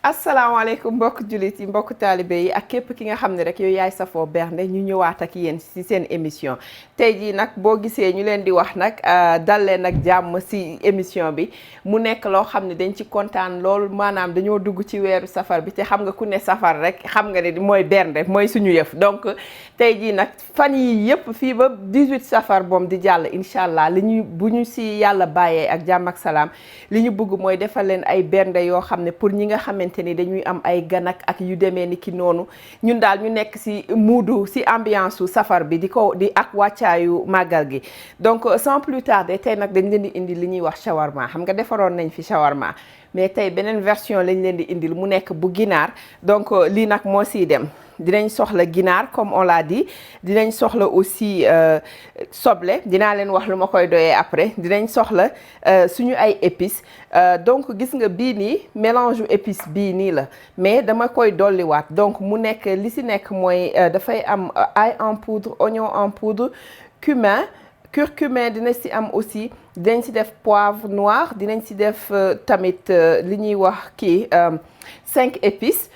asalaamaaleykum mbokk jullit yi mbokk taalibe yi ak képp ki nga xam ne rek yow yaay safoo bernde ñu ñëwaat ak yéen ci seen émission tey jii nag boo gisee ñu leen di wax nag dal leen ak jàmm ci émission bi mu nekk loo xam ne dañ ci kontaan lool maanaam dañoo dugg ci weeru safar bi te xam nga ku ne safar rek xam nga ne mooy bernde mooy suñu yëf donc tey jii nag fan yi yëpp fii ba 18 safar moom di jàll incha allah li ñu bu ñu ci yàlla bàyyee ak jàmm ak salaam li ñu bëgg mooy defal leen ay bernde yoo xam ne pour ñi nga xamante ni dañuy am ay ganak ak yu demee ni ki noonu ñun daal ñu nekk ci muudu ci ambiance su safar bi di ak wàccaayu màggal gi donc sans plus tarder tey nag dañ leen di indi li ñuy wax shawarma xam nga defaroon nañ fi shawarma mais tey beneen version lañ leen di indil mu nekk bu ginaar donc lii nag moo siy dem dinañ soxla ginaar comme on l'a dit dinañ soxla aussi soble dinaa leen wax lu ma koy doyee après dinañ soxla suñu ay épices donc gis nga bii nii mélange u épices bii nii la mais dama koy dolliwaat donc mu nekk li si nekk mooy dafay am ail en poudre oignon en poudre cumin curcumin dina si am aussi dinañ si def poivre noir dinañ si def tamit li ñuy wax kii 5 épices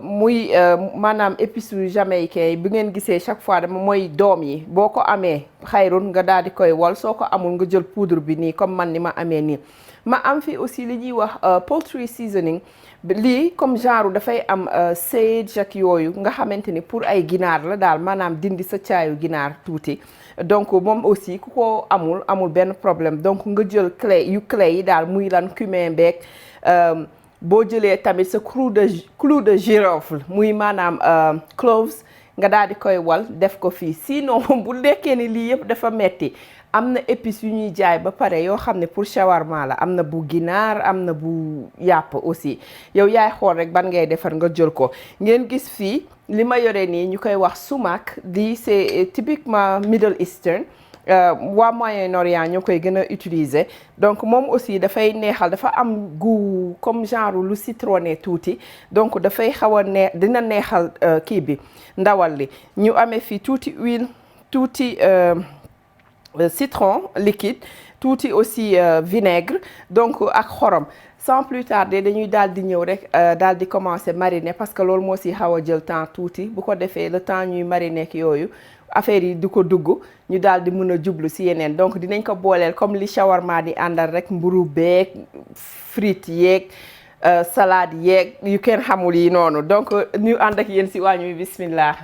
muy maanaam épices yu jamaïcain yi bu ngeen gisee chaque fois dama mooy doom yi boo ko amee xayrun nga daal di koy wol soo ko amul nga jël poudre bi nii comme man ni ma amee nii ma am fi aussi li ñuy wax poultry seasoning lii comme genre dafay am sage ak yooyu nga xamante ni pour ay ginaar la daal maanaam dindi sa caayu ginaar tuuti donc moom aussi ku ko amul benn problème donc nga jël clé yi daal muy lan cumin beeg boo jëlee tamit sa clou de girofle muy maanaam cloves nga daal di koy wal def ko fii sinon bu nekkee ni lii yëpp dafa metti am na épices yu ñuy jaay ba pare yoo xam ne pour shawarma la am na bu ginaar am na bu yàpp aussi yow yaay xool rek ban ngay defar nga jël ko ngeen gis fii li ma yore nii ñu koy wax sumac di c'est typiquement Middle Eastern waa Moyen-Orient ñoo koy gën a utiliser donc moom aussi dafay neexal dafa am goût comme genre lu citronné tuuti donc dafay xaw a dina neexal kii bi ndawal li ñu amee fii tuuti huile tuuti citron liquide tuuti aussi vinaigre donc ak xorom sans plus tarder dañuy daal di ñëw rek daal di commencer mariner parce que loolu moo si xaw a jël temps tuuti bu ko defee le temps ñuy mariner ak yooyu affaire yi di ko dugg ñu daal di mën a jublu si yeneen donc dinañ ko booleel comme li shawarma di àndal rek mburu beeg frites yeeg salade yeeg yu kenn xamul yi noonu donc ñu ànd ak yéen si waañu bi bismillah.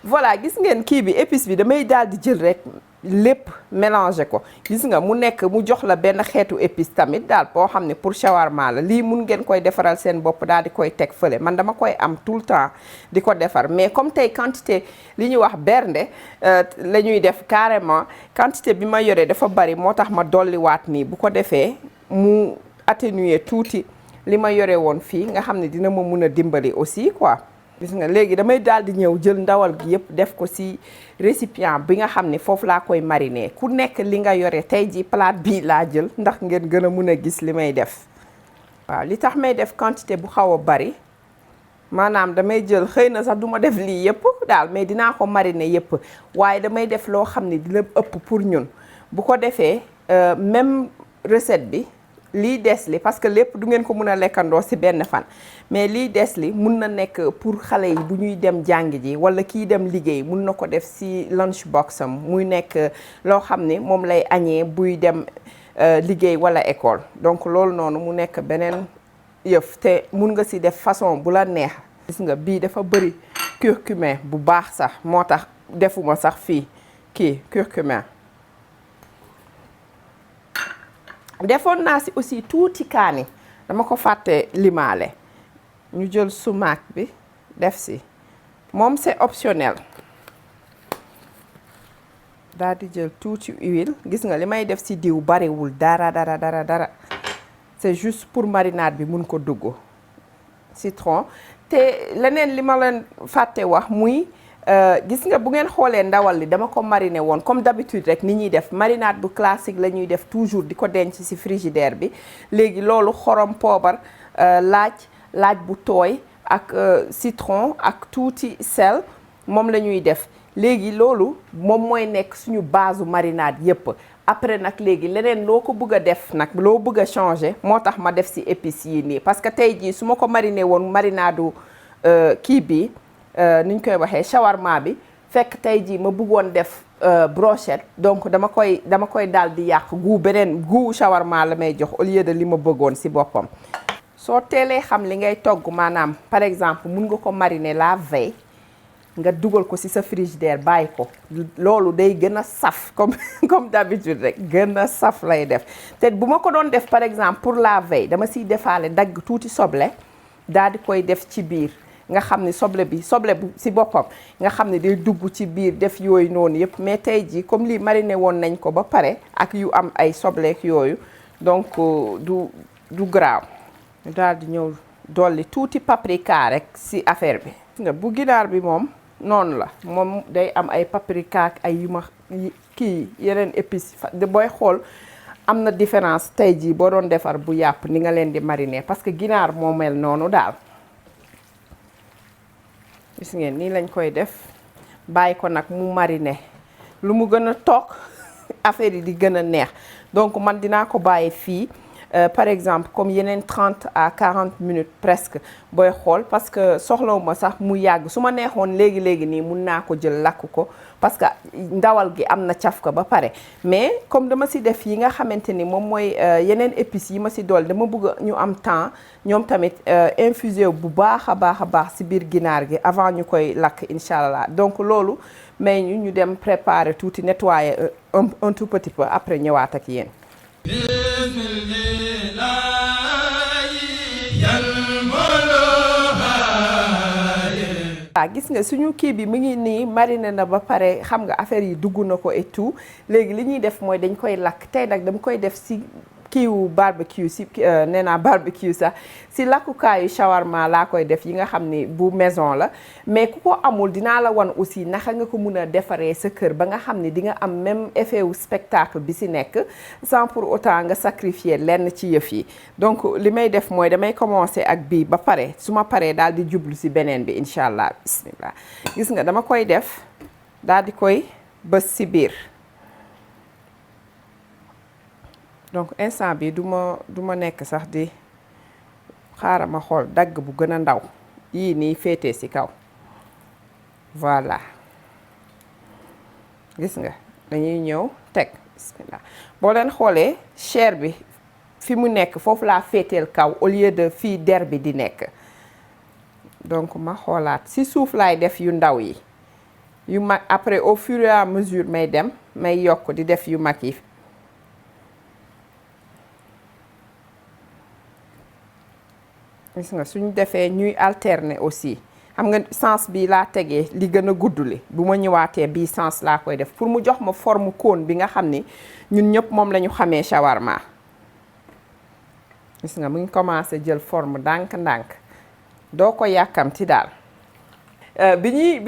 voilà gis ngeen kii bi épice bi damay daal di jël rek lépp mélanger ko gis nga mu nekk mu jox la benn xeetu épice tamit daal boo xam ne pour shawarma la lii mun ngeen koy defaral seen bopp daal di koy teg fële man dama koy am tout le temps di ko defar mais comme tey quantité li ñuy wax bernde la ñuy def carrément quantité bi ma yore dafa bari moo tax ma dolliwaat nii bu ko defee mu atténuer tuuti li ma yore woon fii nga xam ne dina ma mun a dimbali aussi quoi. gis nga léegi damay daal di ñëw jël ndawal gi yëpp def ko ci récipient bi nga xam ne foofu laa koy mariner ku nekk li nga yore tey ji plate bii laa jël ndax ngeen gën a mun a gis li may def waaw li tax may def quantité bu xaw a bari maanaam damay jël xëy na sax duma def lii yëpp daal mais dinaa ko mariner yëpp waaye damay def loo xam ne dina ëpp pour ñun bu ko defee même recette bi lii des li parce que lépp du ngeen ko mën a lekkandoo ci benn fan mais lii des li mun na nekk pour xale yi bu ñuy dem jàng ji walla kii dem liggéey mun na ko def ci lunch box am muy nekk loo xam ne moom lay añee buy dem liggéey walla école donc loolu noonu mu nekk beneen yëf te mun nga ci def façon bu la neex gis nga bii dafa bari curcumin bu baax sax moo tax defuma sax fii kii curcumin defoon naa ci aussi tuuti kaani dama ko fàtte limaale ñu jël sumac bi def ci moom c'est optionnel daal di jël tuuti huile gis nga li may def ci diw bariwul dara c'est juste pour marinade bi mun ko dugg citron te leneen li ma leen fàtte wax muy gis nga bu ngeen xoolee ndawal li dama ko mariner woon comme d'habitude rek ni ñuy def marinade bu classique la ñuy def toujours di ko denc ci frigidaire bi léegi loolu xorom poobar laaj bu tooy ak citron ak tuuti sel moom la ñuy def léegi loolu moom mooy nekk suñu base marinade yépp après nag léegi leneen loo ko bëgg a def nag loo bëgg a changer moo tax ma def ci épices yi nii parce que tey jii su ma ko mariner woon marinadu kii bi ni ñu koy waxee shawarma bi fekk tey jii ma bëggoon def brochette donc dama koy daal di yàq goût shawarma la may jox au lieu de li ma bëggoon ci boppam. soo teelee xam li ngay togg maanaam par exemple mun nga ko mariner la veille nga dugal ko ci sa frigidaire bàyyi ko loolu day gën a saf comme d'habitude rek gën a saf lay def te bu ma ko doon def par exemple pour la veille dama ciy defaale dagg tuuti soble daal di koy def ci biir. nga xam ni soble bu ci boppam nga xam ne day dugg ci biir def yooyu noonu yëpp mais tey jii comme lii mariné woon nañ ko ba pare ak yu am ay sobleek yooyu donc du graaw daal di ñëw dolli tuuti paprika rek ci affaire bi. nga bu ginaar bi moom noonu la moom day am ay paprika ak ay yeneen épices booy xool am na différence tey jii boo doon defar bu yàpp ni nga leen di mariner parce que ginaar moo mel noonu daal. gis ngeen nii lañ koy def bàyyi ko nag mu mariner lu mu gën a toog affaire yi di gën a neex donc man dinaa ko bàyyi fii par exemple comme yeneen 30 à 40 minutes presque booy xool parce que soxlawuma sax mu yàgg su ma neexoon léegi nii mun naa ko jël lakk ko parce que ndawal gi am na caf ko ba pare mais comme dama ci def yi nga xamante ni moom mooy yeneen épices yi ma ci dool dama bëgg ñu am temps ñoom tamit infusé bu baax a baax ci biir ginaar gi avant ñu koy lakk incha allah donc loolu mais ñu dem préparer tuuti nettoyer un tout petit peu après ñëwaat ak yéen. gis nga suñu kii bi mu ngi nii mariner na ba pare xam nga affaire yi dugg na ko et tout léegi li ñuy def mooy dañ koy lakk tey nag dama koy def ci kiiwu barbecue ci nee naa barbecue sax ci lakkukaayu shawarma laa koy def yi nga xam ni bu maison la mais ku ko amul dinaa la wan aussi naka nga ko mun a defaree sa kër ba nga xam ni di nga am même effet wu spectacle bi ci nekk sans pour autant nga sacrifier lenn ci yëf yi donc li may def mooy damay commencer ak bii ba pare su ma paree daal di jublu ci beneen bi incha allah bismillah gis nga dama koy def daal di koy bës ci biir. donc instant bi du ma nekk sax di xaaral ma xool dagg bu gën a ndaw yii nii féetee ci kaw voilà gis nga dañuy ñëw teg bismillah boo leen xoolee chair bi fi mu nekk foofu laa féeteel kaw au lieu de fii der bi di nekk donc ma xoolaat ci suuf laay def yu ndaw yi yu mag après au fur et à mesure may yokk di def yu mag yi. gis nga suñu defee ñuy alterner aussi xam nga sens bi laa tegee li gën a gudd li bu ma ñëwaatee bii sens laa koy def pour mu jox ma forme cône bi nga xam ni ñun ñëpp moom la ñu xamee shawarma gis nga mu ngi commencé jël forme ndànk-ndànk doo ko yàkkamti daal. bi ñuy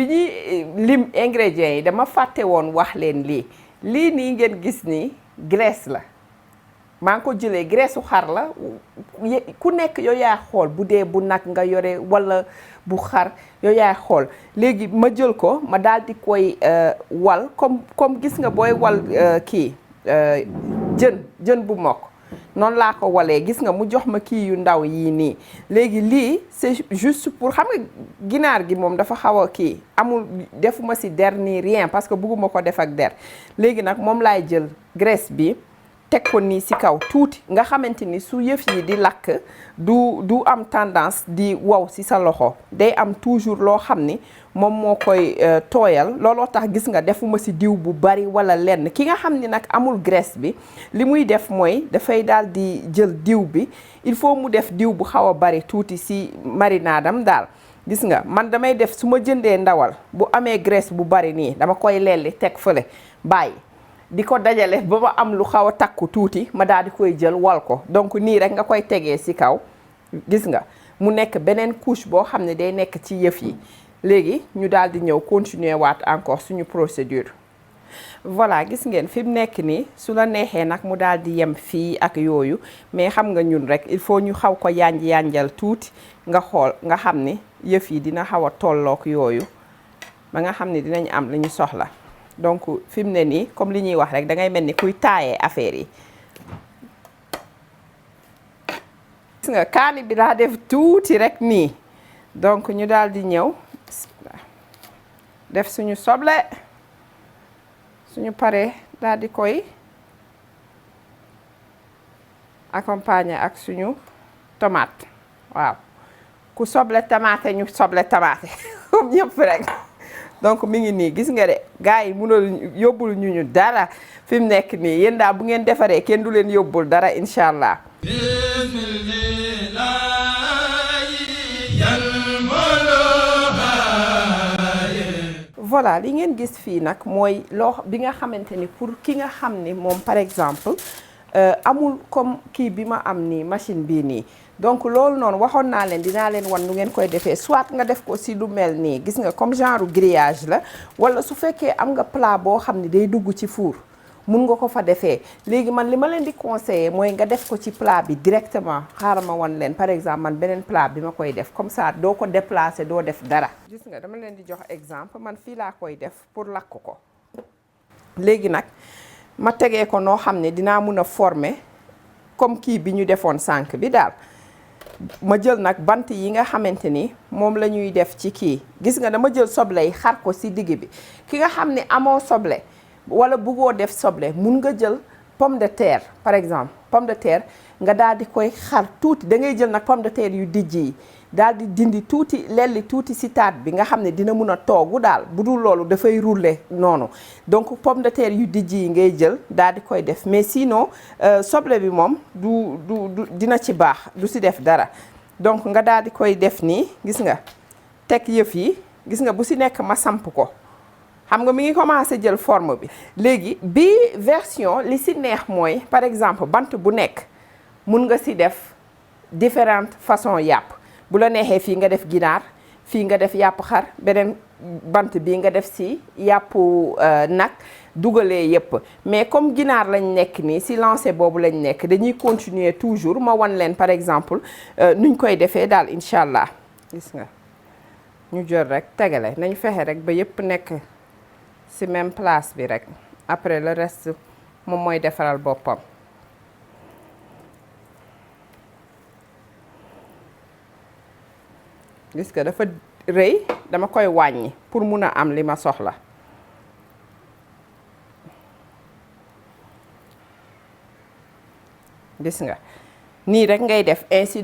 lim ingrédients yi dama fàtte woon wax leen lii nii ngeen gis ni graisse la. maa ngi ko jëlee graisse u xar la ku nekk yow yaay xool bu dee bu nag nga yore walla bu xar yow yaay xool léegi ma jël ko ma daal di koy wal comme gis nga booy wal jën bu mokk noonu laa ko walee gis nga mu jox ma kii yu ndaw yii nii léegi lii c'est juste pour xam nga ginaar gi moom dafa xaw a kii amul defuma ci der ni rien parce que bëgguma ko def ak der léegi nag moom laay jël graisse bi teg ko nii ci kaw tuuti nga xamante ni su yëf yi di lakk du am tendance di wow ci sa loxo day am toujours loo xam ni moom moo koy tooyal looloo tax gis nga defuma ci diw bu bari walla lenn ki nga xam ni nag amul graisse bi li muy def mooy dafay daal di jël diw bi il faut mu def diw bu xaw a bari tuuti ci marinadam daal gis nga man damay def su ma jëndee ndawal bu amee graisse bu bari nii dama koy lelli teg fële bàyyi di ko dajale ba ma am lu xaw a takku tuuti ma daal di koy jël wal ko donc nii rek nga koy tegee ci kaw gis nga mu nekk beneen couche boo xam ne day nekk ci yëf yi léegi ñu daal di ñëw continuer waat encore suñu procédure. voilà gis ngeen fi mu nekk nii su la neexee nag mu daal di yem fii ak yooyu mais xam nga ñun rek il faut ñu xaw ko yanjal tuuti nga xool nga xam ni yëf yi dina xaw a tollook yooyu ba nga xam ni dinañ am li ñu soxla. donc fi mu ne nii comme li ñuy wax rek da ngay mel ni kuy taayee affaire yi. gis nga kaani bi daa def tuuti rek nii donc ñu daal di ñëw def suñu soble suñu paree daal di koy accompagner ak suñu tomate waaw ku soble tamaate ñu soble tamaate comme ñëpp rek. donc mi ngi nii gis nga de gars yi mënul yóbbul ñu dara fi mu nekk nii yéen daal bu ngeen defaree kenn du leen yóbbul dara incha allah. voilà li ngeen gis fii nag mooy loo bi nga xamante ni pour ki nga xam ni moom par exemple amul comme kii bi ma am nii machine bii nii. donc loolu noonu waxoon naa leen dinaa leen wan nu ngeen koy defee soit nga def ko si lu mel nii gis nga comme genre grillage la wala su fekkee am nga plat boo xam ne day dugg ci four mun nga ko fa defee léegi man li ma leen di conseiller mooy nga def ko ci plat bi directement xaaral ma wan leen par exemple man beneen plat bi ma koy def comme ça doo ko déplacer doo def dara. gis nga dama leen di jox exemple man fii laa koy def pour lakk ko léegi nag ma tegee ko noo xam ne dinaa mun a former comme kii bi ñu defoon sànq bi daal. ma jël nag bant yi nga xamante ni moom la ñuy def ci kii gis nga dama jël soble yi xar ko ci digg bi ki nga xam ne amoo soble wala buggoo def soble mun nga jël pomme de terre par exemple pomme de terre nga daal di koy xar tuuti da ngay jël nag pomme de terre yu dijj yi daal di dindi tuuti lelli tuuti ci taat bi nga xam ne dina mun a toogu daal bu dul loolu dafay rouler noonu donc pomme de terre yu dijj yi ngay jël daal di koy def mais sinon soble bi moom du dina ci baax du ci def dara donc nga daal di koy def nii gis nga teg yëf yi gis nga bu ci nekk ma samp ko xam nga mi ngi commencé jël forme bi. léegi bi version li ci neex mooy par exemple bant bu nekk mun nga ci def différentes façons yàpp. bu la neexee fii nga def ginaar fii nga def yàpp xar beneen bant bi nga def ci yàppu nag dugalee yépp mais comme ginaar lañ nekk nii ci lancé boobu lañ nekk dañuy continuer toujours ma wan leen par exemple nuñ koy defee daal incha allah. gis nga ñu jël rek tegale nañ fexe rek ba yépp nekk ci même place bi rek après le reste moom mooy defaral boppam. gis nga dafa rëy dama koy wàññi pour mun a am li ma soxla. gis nga nii rek ngay def ainsi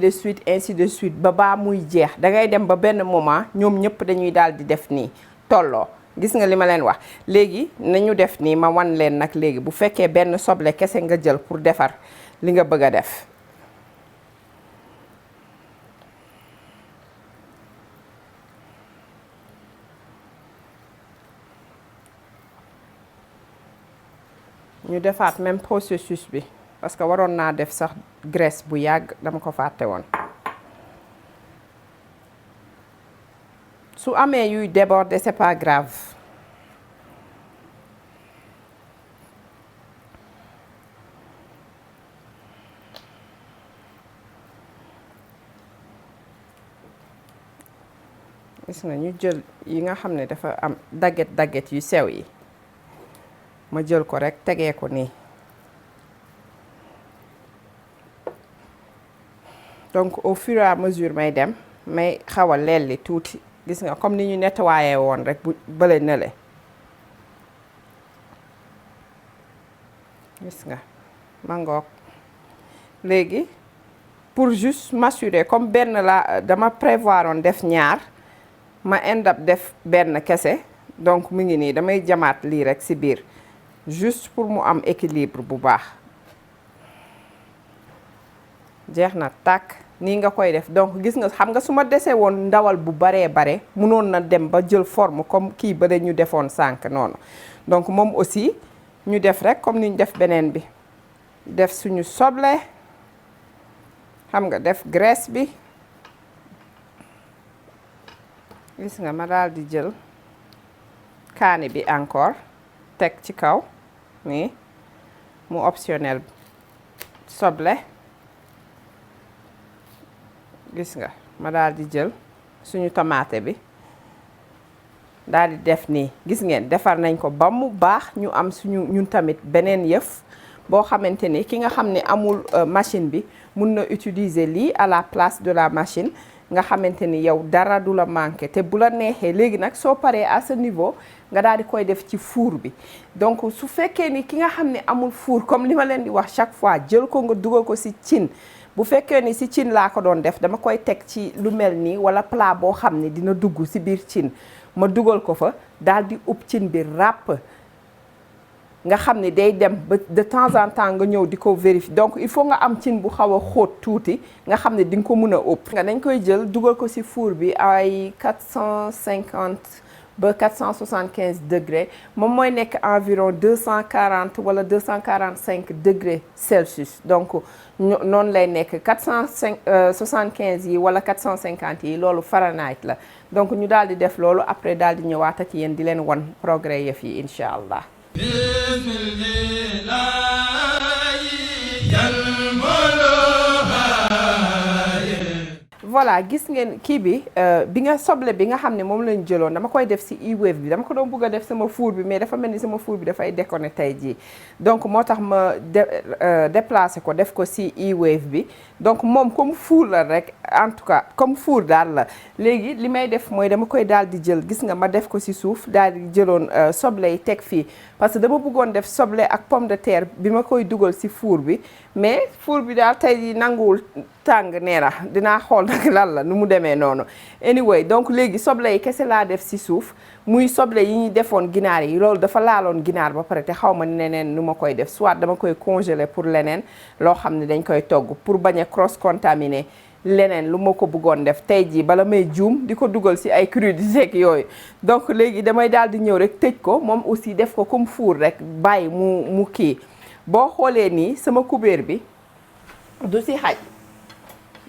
de suite ba baa muy jeex da ngay dem ba benn moment ñoom ñëpp dañuy daal di def nii tolloo. gis nga li ma leen wax léegi nañu def nii ma wan leen nag léegi bu fekkee benn soble kese nga jël pour defar li nga bëgg a def. ñu defaat même processus bi parce que waroon naa def sax graisse bu yàgg dama ko fàtte woon. su amee yuy déborder c'est pas grave. gis nga ñu jël yi nga xam ne dafa am dagget yu sew yi. ma jël ko rek tegee ko nii donc au fur et à mesure may dem may xaw a lelli tuuti gis nga comme ni ñu nettoyé woon rek bu bële nële gis nga ma ngoog léegi pour juste m'assurer comme benn la dama prévoir woon def ñaar ma end up def benn kese donc mu ngi nii damay jamaat lii rek ci biir juste pour mu am équilibre bu baax. jeex na tàkk nii nga koy def donc gis nga xam nga su ma desee woon ndawal bu baree bare mënoon na dem ba jël forme comme kii ba ñu defoon sànq noonu donc moom aussi ñu def rek comme ni ñu def beneen bi def suñu soble xam nga def graisse bi gis nga ma daal di jël kaani bi encore teg ci kaw nii mu optionnel soble gis nga ma daal di jël suñu tomate bi daal di def nii gis ngeen defar nañ ko ba mu baax ñu am suñu ñun tamit beneen yëf boo xamante ni ki nga xam ne amul machine bi mun na utiliser lii à la place de la machine nga xamante ni yow dara du la manqué te bu la neexee léegi nag soo paree à ce niveau nga daal di koy def ci four bi donc su fekkee ni ki nga xam ne amul four comme li ma leen di wax chaque fois jël ko nga dugal ko ci cin bu fekkee ni ci cin laa ko doon def dama koy teg ci lu mel nii walla plat boo xam ne dina dugg ci biir cin ma dugal ko fa daal di ub cin bi ràpp nga xam ne day dem ba de temps en temps nga ñëw di ko vérifier donc il faut nga am cin bu xaw a xóot tuuti nga xam ne di nga ko mën a ëpp. nga dañ koy jël dugal ko ci four bi ay 450 ba 475 degrés moom mooy nekk environ 240 wala 245 degrés Celsius donc noonu lay nekk 475 yi wala 450 yi loolu Fahrenheit la donc ñu daal di def loolu après daal di ñëwaat ak yéen di leen wan progrès yëf yi incha allah. voilà gis ngeen kii bi nga soble bi nga xam ne moom lañ jëloon dama koy def ci e-wave bi dama ko doon bëgg a def sama four bi mais dafa mel ni sama four bi dafay déconné tey jii donc moo tax ma déplacé ko def ko ci e-wave bi donc moom comme four la rek en tout cas comme four daal la léegi li may def mooy dama koy daal di jël gis nga ma def ko ci suuf daal di jëloon soble yi teg fii parce que dama bëggoon def soble ak pomme de terre bi ma koy dugal ci four bi mais four bi daal tey jii nanguwul tàng nee na dinaa xool nag lan la nu mu demee noonu anyway donc léegi soble yi kese laa def ci suuf muy soble yi ñuy defoon ginaar yi loolu dafa laaloon ginaar ba pare te xaw ma neneen nu ma koy def soit dama koy congeler pour leneen loo xam ne dañ koy togg pour bañ a cross contaminer leneen lu ma ko bëggoon def tey jii bala may juum di ko dugal ci ay crudités yooyu donc léegi damay daal di ñëw rek tëj ko moom aussi def ko comme four rek bàyyi mu kii boo xoolee nii sama kubéer bi du ci xaj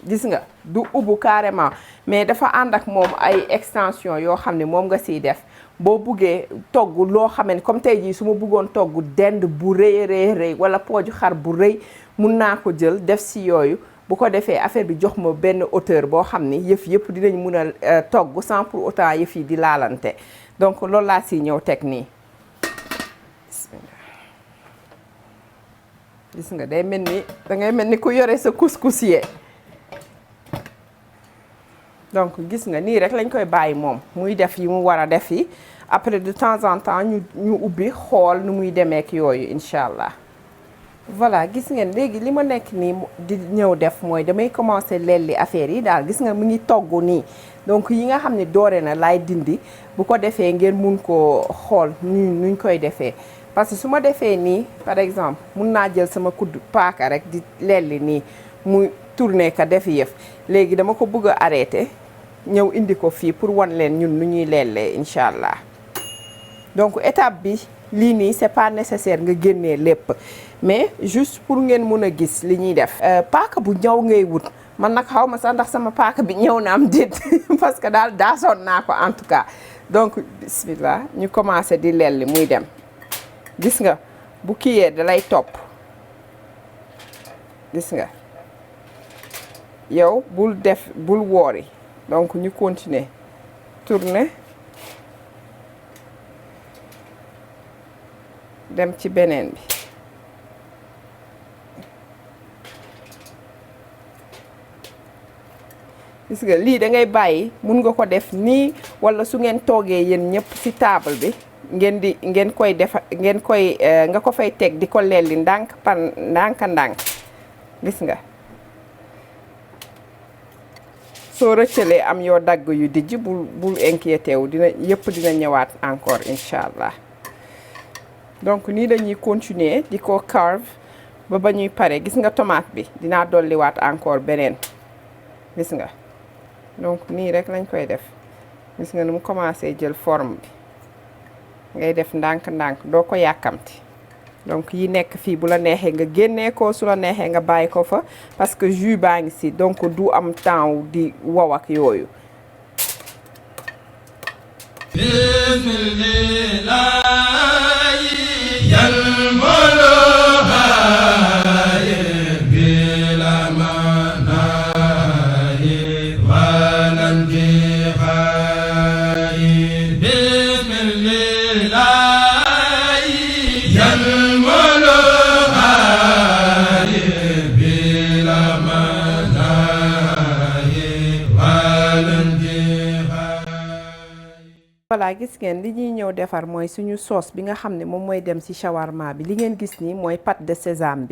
gis nga du ubbu carrément mais dafa ànd ak moom ay extension yoo xam ne moom nga siy def boo buggee togg loo xam ne comme tey jii su ma bëggoon togg dend bu rëy wala pooju xar bu rëy mun naa ko jël def si yooyu bu ko defee affaire bi jox ma benn hauteur boo xam ni yëf yëpp dinañ mun a togg sans pour autant yëf yi di laalante donc loolu laa siy ñëw teg nii gis nga day mel ni dangay mel ni ku yore sa couscous yee donc gis nga nii rek lañ koy bàyyi moom muy def yi mu war a def yi après de temps en temps ñu ubbi xool nu muy demeek yooyu incha allah. voilà gis ngeen léegi li ma nekk nii di ñëw def mooy damay commencer lelli affaire yi daal gis nga mu ngi togg nii donc yi nga xam ne doore na laay dindi bu ko defee ngeen mun koo xool nuñ koy defee parce que su ma defee nii par exemple mun naa jël sama kudd paaka rek di lelli nii muy tourner ka def yëf léegi dama ko bëgg a arrêter ñëw indi ko fii pour wan leen ñun nu ñuy lellee incha allah donc étape bi lii nii c'est pas nécessaire nga génnee lépp mais juste pour ngeen mun a gis li ñuy def paaka bu ñaw ngay wut man nag xaw ma sax ndax sama paaka bi ñëw na am déet parce que daal daasoon naa ko en tout cas donc bismillah ñu commencé di lelli muy dem gis nga bu kiyee da lay topp gis nga yow bul woori donc ñu continuer tourner dem ci beneen bi gis nga lii da ngay bàyyi mun nga ko def nii wala su ngeen toogee yéen ñëpp ci table bi ngeen koy def nga ko fay teg di ko lelli ndànk par ndànk gis nga soo rëccalee am yoo dagg yu dijj bul inquiété wu dina ñëwaat encore incha allah donc nii dañuy continuer di ko carve ba ñuy pare gis nga tomate bi dinaa dolliwaat encore beneen gis nga donc nii rek lañ koy def gis nga nu mu commencé jël forme bi ngay def ndànk-ndànk doo ko yàkkamti donc yi nekk fii bu la neexee nga génnee ko su la neexee nga bàyyi ko fa parce que jus baa ngi si donc du am temps di wow ak yooyu voilà gis ngeen li ñuy ñëw defar mooy suñu sauce bi nga xam ne moom mooy dem ci shawarma bi li ngeen gis nii mooy pâte de sésame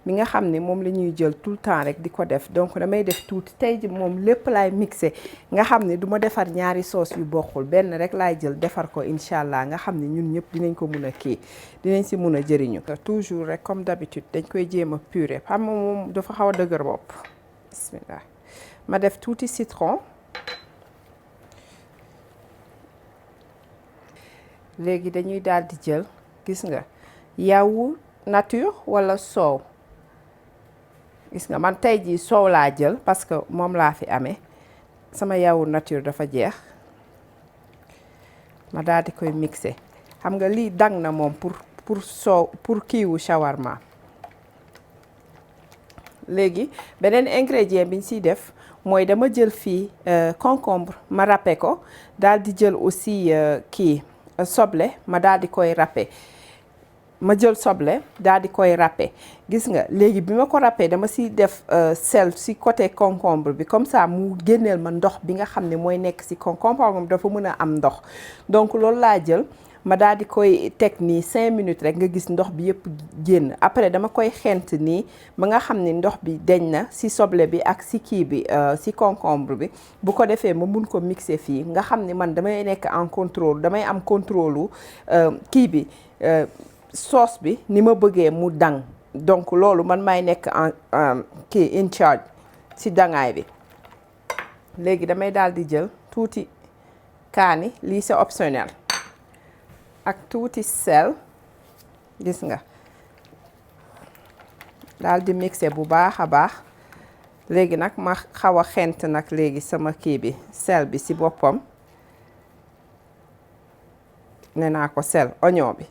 bi nga xam ne moom la ñuy jël tout le temps rek di ko def donc damay def tuuti tey ji moom lépp laay mixé nga xam ne du ma defar ñaari sauce yu bokkul benn rek laay jël defar ko incha allah nga xam ne ñun ñëpp dinañ ko mun a kii dinañ si mun a jëriñu. toujours rek comme d'habitude dañ koy jéem a purée xam nga moom dafa xaw a dëgër bopp bismillah ma def tuuti citron. léegi dañuy daal di jël gis nga yaourt nature wala soow gis nga man tey jii soow laa jël parce que moom laa fi amee sama yaourt nature dafa jeex ma daal di koy mixé xam nga lii dang na moom pour soow pour kiiwu shawarma. léegi beneen ingrédient bi ñu siy def mooy dama jël fii concombre ma râpé ko daal di jël aussi kii soble ma daal di koy râpé ma jël soble daal di koy râpé gis nga léegi bi ma ko râpé dama si def sel si côté concombre bi comme ça mu génneel ma ndox bi nga xam ne mooy nekk si concombre dafa mën a am ndox donc loolu laa jël ma daal di koy teg nii 5 minutes rek nga gis ndox bi yëpp génn après dama koy xent nii ba nga xam ne ndox bi deñ na si soble bi ak si kii bi si concombre bi bu ko defee ma mun ko mixer fii nga xam ne man damay nekk en contrôle damay am contrôle kii bi sauce bi ni ma bëggee mu dang donc loolu man may nekk en kii in charge si dangaay bi. léegi damay daal di jël tuuti kaani lii c'est optionnel ak tuuti sel gis nga daal di mixé bu baax a baax. léegi nag ma xaw a xent nag léegi sama kii bi sel bi ci boppam nee naa ko sel oignon bi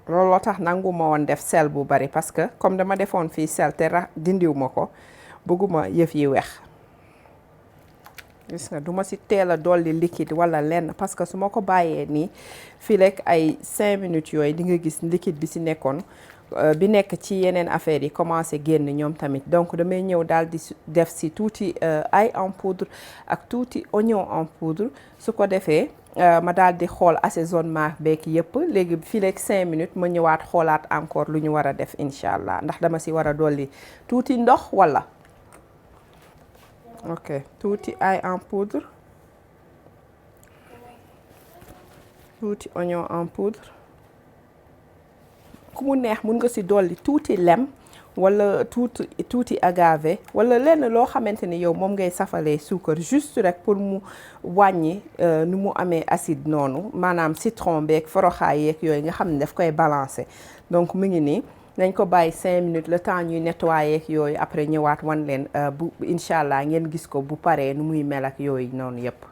looloo tax nangu ma woon def sel bu bari parce que comme dama defoon fii sel te dindiw ma ko bëgguma yëf yi weex. gis nga duma ci teel a dolli liquide wala lenn parce que su ma ko bàyyee nii fii rek ay 5 minutes yooyu di nga gis liquide bi ci nekkoon bi nekk ci yeneen affaires yi commencé génn ñoom tamit donc damay ñëw daal di def ci tuuti ail en poudre ak tuuti oignon en poudre su ko defee ma daal di xool assaisonnement beeg yëpp léegi fii rek 5 minutes ma ñëwaat xoolaat encore lu ñu war a def incha allah ndax dama ci war a dolli tuuti ndox wala. ok tuuti ail en poudre tuuti oignon en poudre ku mu neex mun nga ci dolli tuuti lem wala tuuti agave wala lenn loo xamante ni yow moom ngay safalee suukar juste rek pour mu wàññi nu mu amee acide noonu maanaam citron beeg foroxaay yeeg yooyu nga xam ne daf koy balancer donc mu ngi nii. nañ ko bàyyi 5 minutes le temps ñuy nettoyer ak yooyu après ñëwaat wan leen bu incha allah ngeen gis ko bu paree nu muy mel ak yooyu noonu yépp.